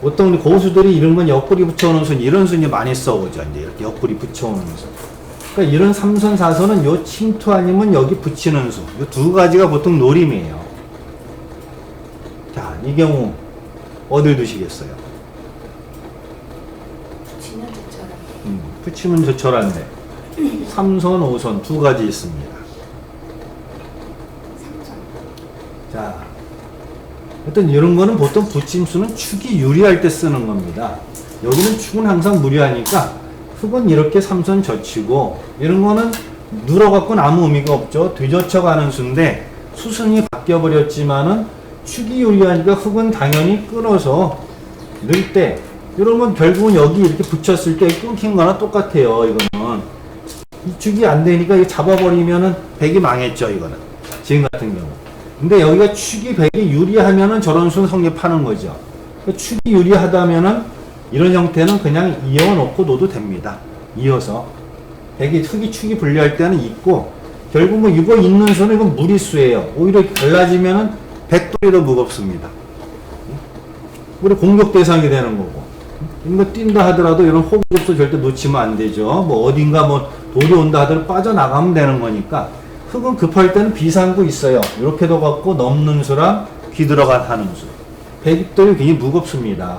보통 고수들이 이런 건 옆구리 붙여오는 순, 이런 순이 많이 써오죠. 이제 이렇게 옆구리 붙여오는 순. 그러니까 이런 3선, 4선은 요 침투 아니면 여기 붙이는 수. 이 두 가지가 보통 노림이에요. 자, 이 경우 어딜 두시겠어요? 붙이면 저처럼. 붙이면 저철한데 3선, 5선 두 가지 있습니다. 3선. 자, 하여튼 이런 거는 보통 붙임수는 축이 유리할 때 쓰는 겁니다. 여기는 축은 항상 무리하니까 흙은 이렇게 3선 젖히고, 이런 거는 눌어갖고는 아무 의미가 없죠. 뒤젖혀가는 수인데 수순이 바뀌어버렸지만은 축이 유리하니까 흙은 당연히 끊어서 넣을 때, 이런 건 결국은 여기 이렇게 붙였을 때 끊긴 거나 똑같아요. 이거는 이 축이 안 되니까 이거 잡아버리면은 백이 망했죠. 이거는 지금 같은 경우. 근데 여기가 축이 백이 유리하면은 저런 수는 성립하는 거죠. 그러니까 축이 유리하다면은 이런 형태는 그냥 이어 놓고 둬도 됩니다. 이어서 백이 흙이 축이 불리할 때는 있고, 결국 뭐 이거 있는 수는 이건 무리수예요. 오히려 갈라지면은 백돌이로 무겁습니다. 우리 공격 대상이 되는 거고, 이거 뛴다 하더라도 이런 호흡수 절대 놓치면 안 되죠. 뭐 어딘가 뭐 돌이 온다 하더라도 빠져나가면 되는 거니까. 흙은 급할 때는 비상구 있어요. 이렇게도 갖고 넘는 수랑 귀 들어가 하는 수. 백돌이 굉장히 무겁습니다.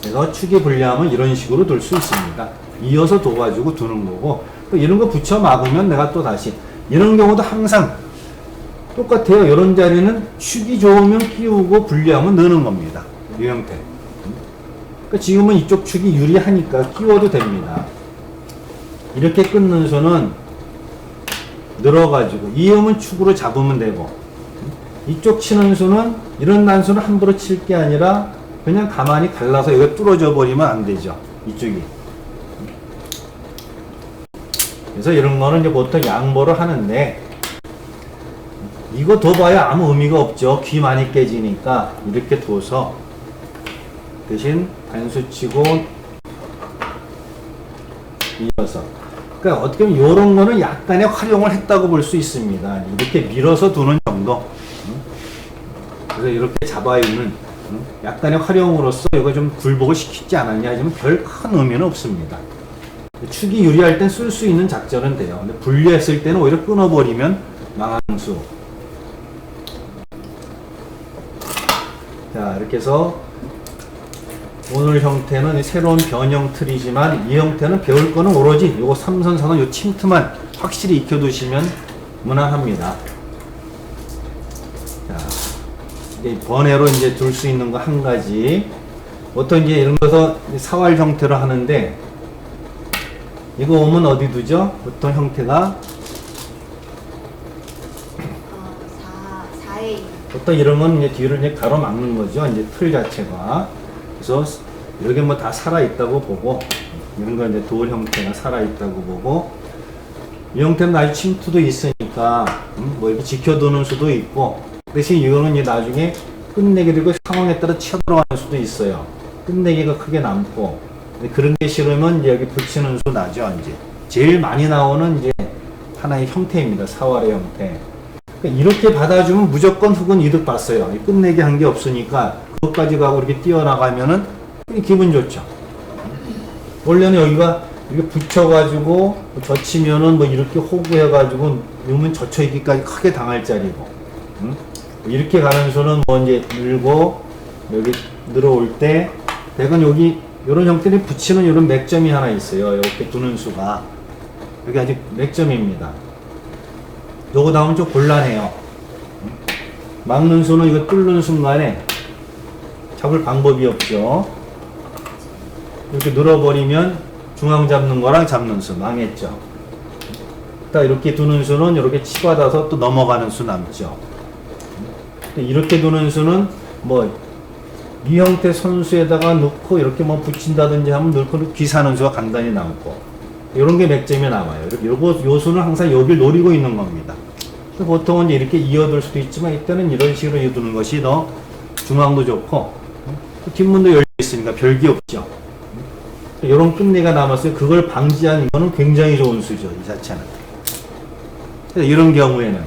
그래서 축이 불리하면 이런 식으로 둘 수 있습니다. 이어서 둬가지고 두는 거고, 또 이런 거 붙여 막으면 내가 또 다시, 이런 경우도 항상 똑같아요. 이런 자리는 축이 좋으면 끼우고 불리하면 넣는 겁니다. 이 형태. 그러니까 지금은 이쪽 축이 유리하니까 끼워도 됩니다. 이렇게 끊는 수는 늘어가지고 이음은 축으로 잡으면 되고, 이쪽 치는 수는 이런 난수는 함부로 칠 게 아니라 그냥 가만히 갈라서 이거 뚫어져 버리면 안 되죠. 이쪽이. 그래서 이런 거는 이제 보통 양보를 하는데, 이거 둬봐야 아무 의미가 없죠. 귀 많이 깨지니까 이렇게 둬서 대신 단수 치고 이어서. 그러니까 어떻게 보면 이런 거는 약간의 활용을 했다고 볼 수 있습니다. 이렇게 밀어서 두는 정도. 그래서 이렇게 잡아있는 약간의 활용으로서 이거 좀 굴복을 시키지 않았냐 하지만 별 큰 의미는 없습니다. 축이 유리할 땐 쓸 수 있는 작전은 돼요. 근데 불리했을 때는 오히려 끊어버리면 망한 수. 자, 이렇게 해서 오늘 형태는 새로운 변형 틀이지만, 이 형태는 배울 거는 오로지 요거 3선, 4선 요 침투만 확실히 익혀두시면 무난합니다. 자, 이제 번외로 이제 둘 수 있는 거 한 가지. 보통 이제 이런 거서 사활 형태로 하는데, 이거 오면 어디 두죠? 보통 형태가 4에 보통 이런 건 이제 뒤를 이제 가로막는 거죠. 이제 틀 자체가. 그래서 여기 뭐 다 살아있다고 보고, 이런 건 이제 돌 형태가 살아있다고 보고, 이 형태는 아주 침투도 있으니까 뭐 이렇게 지켜두는 수도 있고, 대신 이거는 이제 나중에 끝내기 되고 상황에 따라 쳐들어가는 수도 있어요. 끝내기가 크게 남고. 근데 그런 게 싫으면 이제 여기 붙이는 수 나죠. 이제 제일 많이 나오는 이제 하나의 형태입니다. 사활의 형태. 그러니까 이렇게 받아주면 무조건 흙은 이득 봤어요. 끝내기 한 게 없으니까 그것까지 가고 이렇게 뛰어나가면은 기분 좋죠. 원래는 여기가 이렇게 붙여가지고 젖히면은 뭐 이렇게 호구해가지고 넣으면 젖혀있기까지 크게 당할 자리고, 이렇게 가는 수는 뭐 이제 늘고 여기 늘어올 때 대건 여기 이런 형태를 붙이는 이런 맥점이 하나 있어요. 이렇게 두는 수가 여기 아직 맥점입니다. 요거 나오면 좀 곤란해요. 막는 수는 이거 뚫는 순간에 잡을 방법이 없죠. 이렇게 늘어버리면 중앙 잡는 거랑 잡는 수 망했죠. 딱 이렇게 두는 수는 이렇게 치받아서 또 넘어가는 수 남죠. 이렇게 두는 수는 뭐 이 형태 선수에다가 넣고 이렇게 뭐 붙인다든지 하면 넣고 귀사는 수가 간단히 남고 이런 게 맥점이 나와요. 요 수는 항상 여기를 노리고 있는 겁니다. 보통은 이렇게 이어둘 수도 있지만 이때는 이런 식으로 이어두는 것이 더 중앙도 좋고 뒷문도 열려 있으니까 별게 없죠. 이런 끝내가 남았어요. 그걸 방지한 이거는 굉장히 좋은 수죠. 이 자체는. 이런 경우에는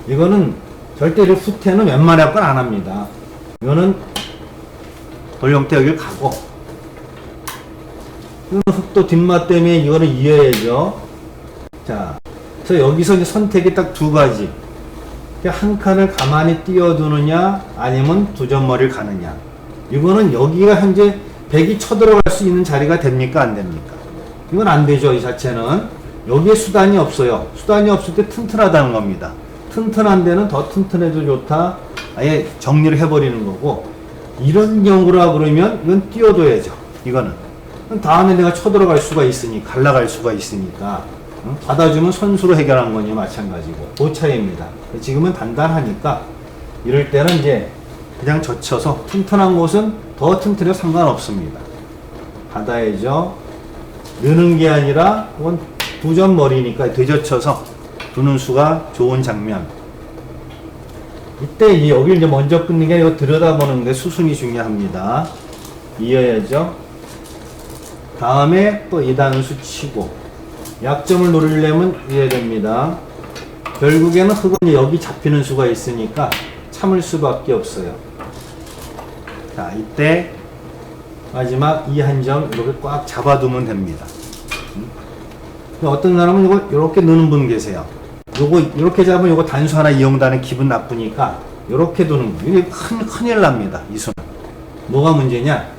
이거는 절대 이 후퇴는 웬만하면 안 합니다. 이거는 돌형태 여기를 가고 이거는 흑도 뒷맛 때문에 이거는 이어야죠. 자, 그래서 여기서 이제 선택이 딱 두 가지. 한 칸을 가만히 띄워두느냐 아니면 두 점머리를 가느냐. 이거는 여기가 현재 백이 쳐들어갈 수 있는 자리가 됩니까 안 됩니까? 이건 안 되죠. 이 자체는 여기에 수단이 없어요. 수단이 없을 때 튼튼하다는 겁니다. 튼튼한 데는 더 튼튼해도 좋다. 아예 정리를 해버리는 거고 이런 경우라 그러면 이건 띄워둬야죠. 이거는 다음에 내가 쳐들어갈 수가 있으니 갈라갈 수가 있으니까 받아주면 선수로 해결한 거니 마찬가지고 그 차이입니다. 지금은 단단하니까 이럴 때는 이제 그냥 젖혀서 튼튼한 곳은 더 튼튼해도 상관없습니다. 받아야죠. 느는 게 아니라 그건 두 점 머리니까 되젖혀서 두는 수가 좋은 장면. 이때 여기를 이제 먼저 끊는 게 이거 들여다보는 게 수순이 중요합니다. 이어야죠. 다음에 또 2단수 치고 약점을 노리려면 이어야 됩니다. 결국에는 흑은 여기 잡히는 수가 있으니까 참을 수밖에 없어요. 자, 이때 마지막 이 한 점 이렇게 꽉 잡아두면 됩니다. 어떤 사람은 이거 이렇게 넣는 분 계세요. 요거 이렇게 잡으면 요거 단수 하나 이용다는 기분 나쁘니까 이렇게 두는 거. 이게 큰일 납니다. 이 수는. 뭐가 문제냐?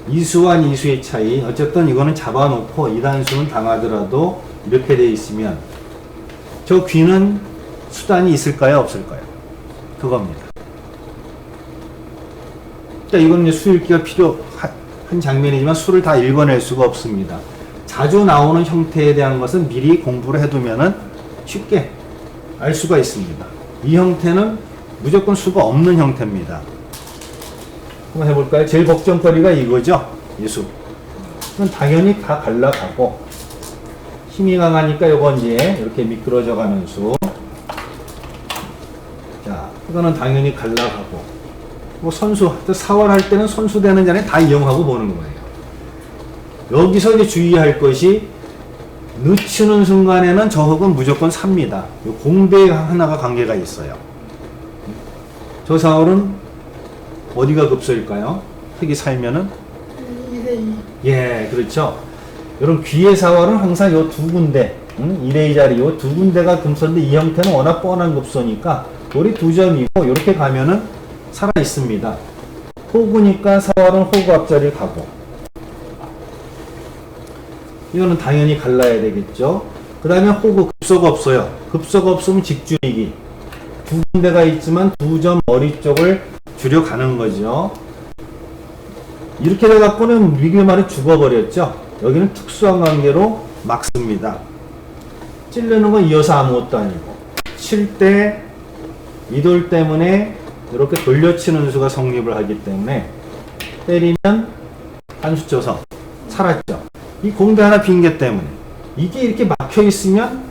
이수와 이수의 차이. 어쨌든 이거는 잡아놓고 이 단수는 당하더라도 이렇게 돼 있으면 저 귀는 수단이 있을까요? 없을까요? 그겁니다. 자, 이건 이제 수읽기가 필요한 장면이지만 수를 다 읽어낼 수가 없습니다. 자주 나오는 형태에 대한 것은 미리 공부를 해두면은 쉽게 알 수가 있습니다. 이 형태는 무조건 수가 없는 형태입니다. 한번 해볼까요? 제일 걱정거리가 이거죠? 이 수. 그건 당연히 다 갈라가고 힘이 강하니까 이거 이제 이렇게 미끄러져 가는 수. 자, 이거는 당연히 갈라가고 뭐 선수, 사활할 때는 선수 되는 자리에 다 이용하고 보는 거예요. 여기서 이제 주의할 것이 늦추는 순간에는 저 흑은 무조건 삽니다. 공배 하나가 관계가 있어요. 저 사월은 어디가 급소일까요? 흑이 살면은 2대2. 예, 그렇죠. 이런 귀의 사월은 항상 요 두 군데, 1의 자리 요 두 군데가 금소인데 이 형태는 워낙 뻔한 급소니까 돌이 두 점이고 이렇게 가면은 살아 있습니다. 호구니까 사월은 호구 앞자리를 가고 이거는 당연히 갈라야 되겠죠. 그 다음에 호구 급소가 없어요. 급소가 없으면 직줄이기. 두 군데가 있지만 두 점 머리 쪽을 줄여가는 거죠. 이렇게 돼갖고는 미길 말이 죽어버렸죠. 여기는 특수한 관계로 막습니다. 찌르는 건 이어서 아무것도 아니고 칠 때 이 돌 때문에 이렇게 돌려치는 수가 성립을 하기 때문에 때리면 한수 쳐서 살았죠. 이 공배 하나 빈 게 때문에 이게 이렇게 막혀 있으면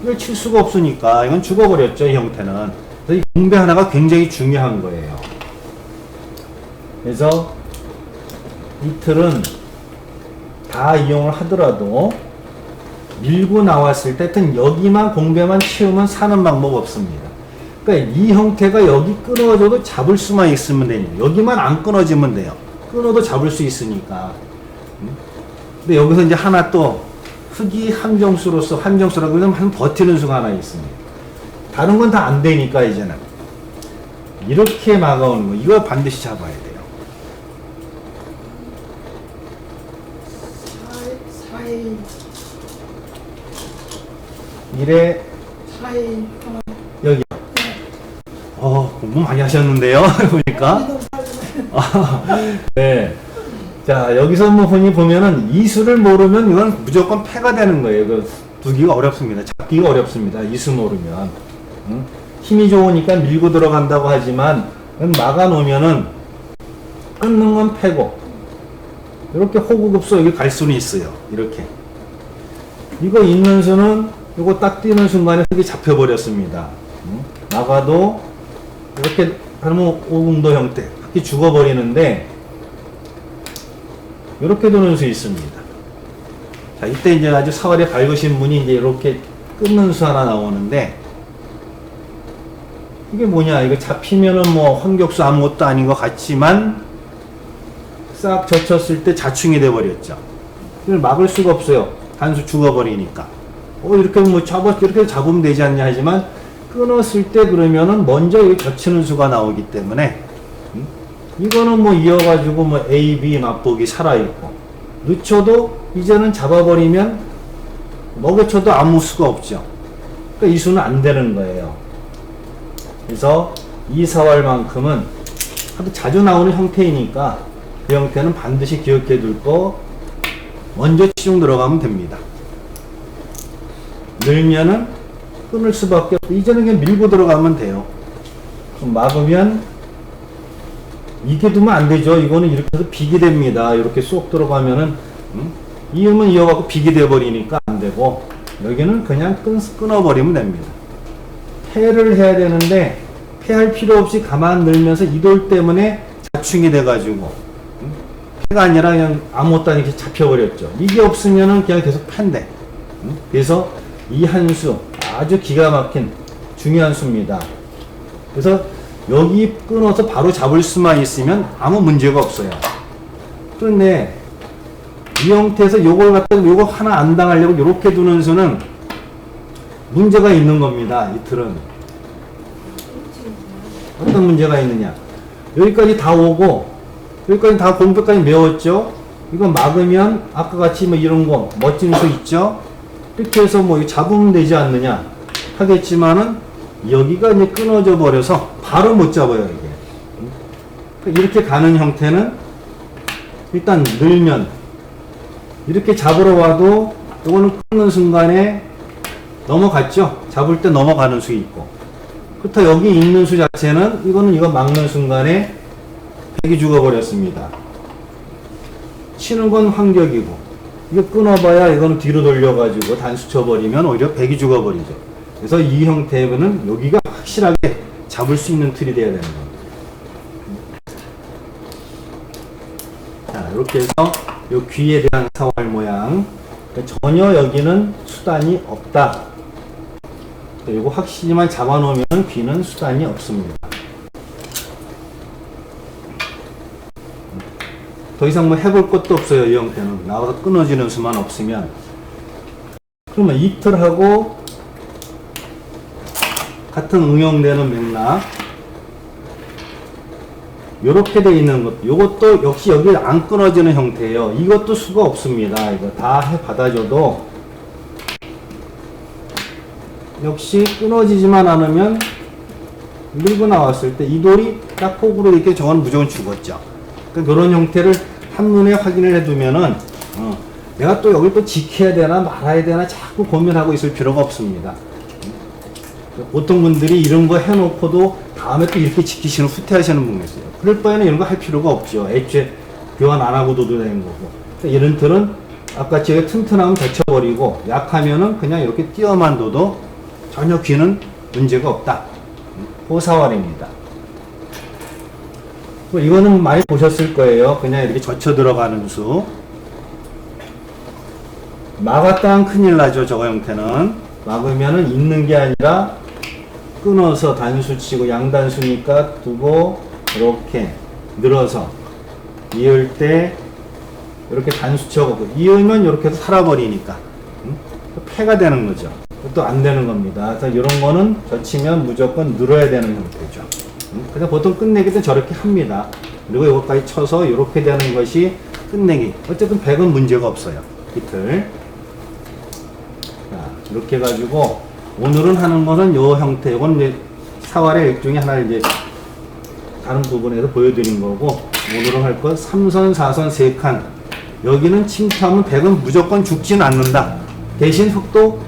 이걸 칠 수가 없으니까 이건 죽어버렸죠. 이 형태는. 그래서 이 공배 하나가 굉장히 중요한 거예요. 그래서 이 틀은 다 이용을 하더라도 밀고 나왔을 때 하여튼 여기만 공배만 채우면 사는 방법 없습니다. 그러니까 이 형태가 여기 끊어져도 잡을 수만 있으면 되니까 여기만 안 끊어지면 돼요. 끊어도 잡을 수 있으니까. 근데 여기서 이제 하나 또 흑이 함정수라고 하면 버티는 수가 하나 있습니다. 다른 건 다 안 되니까 이제는 이렇게 막아오는 거 이거 반드시 잡아야 돼요. 4일 1에 4일 여기요. 공부 많이 하셨는데요. 보니까. 네. 자, 여기서 뭐 흔히 보면은 이 수를 모르면 이건 무조건 패가 되는 거예요. 두기가 어렵습니다. 잡기가 어렵습니다. 이수 모르면. 응? 힘이 좋으니까 밀고 들어간다고 하지만 막아 놓으면은 끊는 건 패고 이렇게 호구급소 여기 갈 수는 있어요. 이렇게. 이거 있는 수는 이거 딱 뛰는 순간에 흙이 잡혀버렸습니다. 응? 막아도 이렇게 하면 오궁도 형태 흙이 죽어버리는데 이렇게 도는 수 있습니다. 자, 이때 이제 아주 사활이 밝으신 분이 이제 이렇게 끊는 수 하나 나오는데 이게 뭐냐, 이거 잡히면은 뭐 환격수 아무것도 아닌 것 같지만 싹 젖혔을 때 자충이 돼 버렸죠. 이걸 막을 수가 없어요. 단수 죽어버리니까. 이렇게 뭐 이렇게 잡으면 되지 않냐 하지만 끊었을 때 그러면은 먼저 이 젖히는 수가 나오기 때문에 이거는 뭐 이어가지고 뭐 A, B 맛보기 살아있고 늦춰도 이제는 잡아버리면 먹여쳐도 아무 수가 없죠. 그러니까 이 수는 안 되는 거예요. 그래서 이 사활만큼은 아주 자주 나오는 형태이니까 그 형태는 반드시 기억해 둘 거 먼저 치중 들어가면 됩니다. 늘면은 끊을 수밖에 없고 이제는 그냥 밀고 들어가면 돼요. 좀 막으면 이게 두면 안 되죠. 이거는 이렇게 해서 비기 됩니다. 이렇게 쏙 들어가면은 이으면 이어가고 비기 돼 버리니까 안 되고 여기는 그냥 끊어버리면 됩니다. 패를 해야 되는데 패할 필요 없이 가만 늘면서 이돌 때문에 자충이 돼가지고 패가 아니라 그냥 아무것도 아니게 잡혀버렸죠. 이게 없으면은 그냥 계속 패인데 그래서 이 한 수 아주 기가 막힌 중요한 수입니다. 그래서 여기 끊어서 바로 잡을 수만 있으면 아무 문제가 없어요. 그런데 이 형태에서 요걸 갖다가 요거 하나 안 당하려고 이렇게 두는 수는 문제가 있는 겁니다. 이 틀은. 어떤 문제가 있느냐. 여기까지 다 오고 여기까지 다 공백까지 메웠죠. 이거 막으면 아까 같이 뭐 이런 거 멋진 수 있죠. 이렇게 해서 뭐 잡으면 되지 않느냐 하겠지만은 여기가 이제 끊어져 버려서 바로 못 잡아요. 이게 이렇게 가는 형태는 일단 늘면 이렇게 잡으러 와도 이거는 끊는 순간에 넘어갔죠. 잡을 때 넘어가는 수 있고 그렇다 여기 있는 수 자체는 이거는 이거 막는 순간에 백이 죽어버렸습니다. 치는 건 환격이고 이거 끊어봐야 이거는 뒤로 돌려가지고 단수 쳐버리면 오히려 백이 죽어버리죠. 그래서 이 형태는 여기가 확실하게 잡을 수 있는 틀이 돼야 되는 겁니다. 자, 이렇게 해서 이 귀에 대한 사활 모양 전혀 여기는 수단이 없다. 이거 확실히만 잡아놓으면 귀는 수단이 없습니다. 더 이상 뭐 해볼 것도 없어요. 이 형태는 나와서 끊어지는 수만 없으면. 그러면 이틀하고 같은 응용되는 맥락 요렇게 돼 있는 것 요것도 역시 여기 안 끊어지는 형태예요. 이것도 수가 없습니다. 이거 다 해 받아줘도 역시 끊어지지만 않으면 밀고 나왔을 때 이 돌이 딱 폭으로 이렇게 저건 무조건 죽었죠. 그러니까 이런 형태를 한눈에 확인을 해두면은 내가 또 여기 또 지켜야 되나 말아야 되나 자꾸 고민하고 있을 필요가 없습니다. 보통 분들이 이런 거 해놓고도 다음에 또 이렇게 지키시는 후퇴하시는 분이 있어요. 그럴 바에는 이런 거 할 필요가 없죠. 애초에 교환 안 하고도 되는 거고. 그러니까 이런 틀은 아까 제가 튼튼하면 데쳐버리고 약하면은 그냥 이렇게 띄어만 둬도 전혀 귀는 문제가 없다. 호사활입니다. 이거는 많이 보셨을 거예요. 그냥 이렇게 젖혀 들어가는 수. 막았다 하면 큰일 나죠. 저거 형태는. 막으면은 있는 게 아니라 끊어서 단수 치고 양단수니까 두고 이렇게 늘어서 이을 때 이렇게 단수 쳐고 이으면 이렇게 해서 살아버리니까 패가 되는 거죠. 또 안 되는 겁니다. 그래서 이런 거는 젖히면 무조건 늘어야 되는 형태죠. 그래서 보통 끝내기 때 저렇게 합니다. 그리고 이것까지 쳐서 이렇게 되는 것이 끝내기. 어쨌든 100은 문제가 없어요. 이틀. 자, 이렇게 해가지고 오늘은 하는 것은 이 형태. 이건 이제 사활의 일종의 하나를 이제 다른 부분에서 보여드린 거고 오늘은 할 것 3선, 4선, 3칸. 여기는 침투하면 100은 무조건 죽지는 않는다. 대신 흙도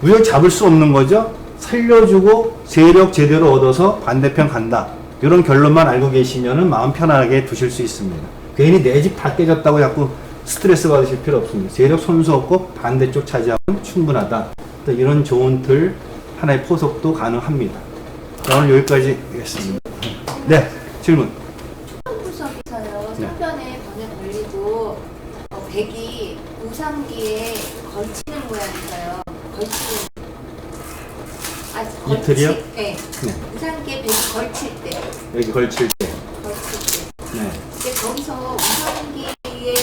무조건 잡을 수 없는 거죠. 살려주고 세력 제대로 얻어서 반대편 간다. 이런 결론만 알고 계시면은 마음 편하게 두실 수 있습니다. 괜히 내 집 다 깨졌다고 자꾸 스트레스 받으실 필요 없습니다. 세력 손수 없고 반대쪽 차지하면 충분하다. 또 이런 좋은 틀 하나의 포석도 가능합니다. 자, 오늘 여기까지 하겠습니다. 네, 질문. 구석에서요. 네. 상편에 번에 걸리고 백이 우상기에 걸치는 모양이서요. 걸치는 이틀이요? 네. 네. 우상기에 백이 걸칠 때. 여기 걸칠 때. 걸칠 때. 네. 근데 거기서 우상기에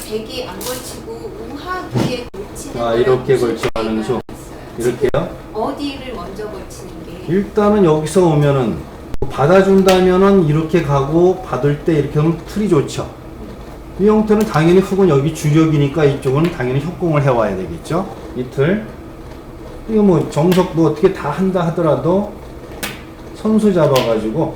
백이 안 걸치고 우하기에 걸치는 아, 이렇게 무슨 걸쳐가는 수. 차이가 있어요? 이렇게요? 어디를 먼저 걸치는 게? 일단은 여기서 오면은 받아준다면은 이렇게 가고 받을 때 이렇게 하면 틀이 좋죠. 이 형태는 당연히 흙은 여기 주력이니까 이쪽은 당연히 협공을 해와야 되겠죠. 이 틀. 이거 뭐 정석 뭐 어떻게 다 한다 하더라도 선수 잡아가지고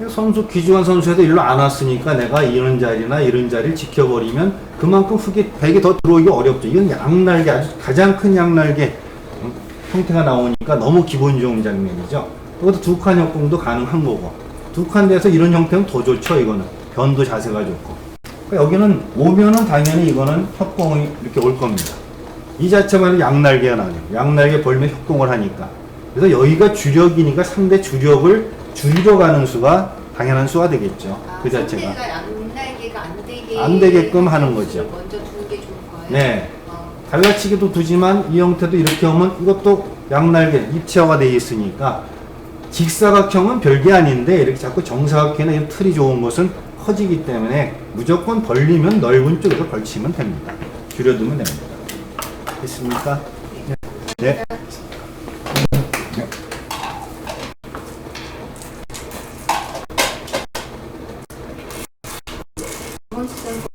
선수 귀중한 선수에도 일로 안 왔으니까 내가 이런 자리나 이런 자리를 지켜버리면 그만큼 흙이 백이 더 들어오기 어렵죠. 이건 양날개 아주 가장 큰 양날개 형태가 나오니까 너무 기분 좋은 장면이죠. 이것도 두 칸 협공도 가능한 거고 두 칸 돼서 이런 형태는 더 좋죠. 이거는 변도 자세가 좋고 그러니까 여기는 오면은 당연히 이거는 협공이 이렇게 올 겁니다. 이 자체만 양날개가 나오죠. 양날개 벌면 협공을 하니까 그래서 여기가 주력이니까 상대 주력을 줄여가는 수가 당연한 수가 되겠죠. 그 자체가. 상대가 양날개가 안 되게끔 하는 거죠. 먼저 두는 게 좋은 거예요? 네. 갈라치기도 두지만 이 형태도 이렇게 오면 이것도 양날개 입체화가 되어 있으니까 직사각형은 별게 아닌데 이렇게 자꾸 정사각형이나 이런 틀이 좋은 것은 커지기 때문에 무조건 벌리면 넓은 쪽에서 걸치면 됩니다. 줄여두면 됩니다. 됐습니까? 네. 두 번째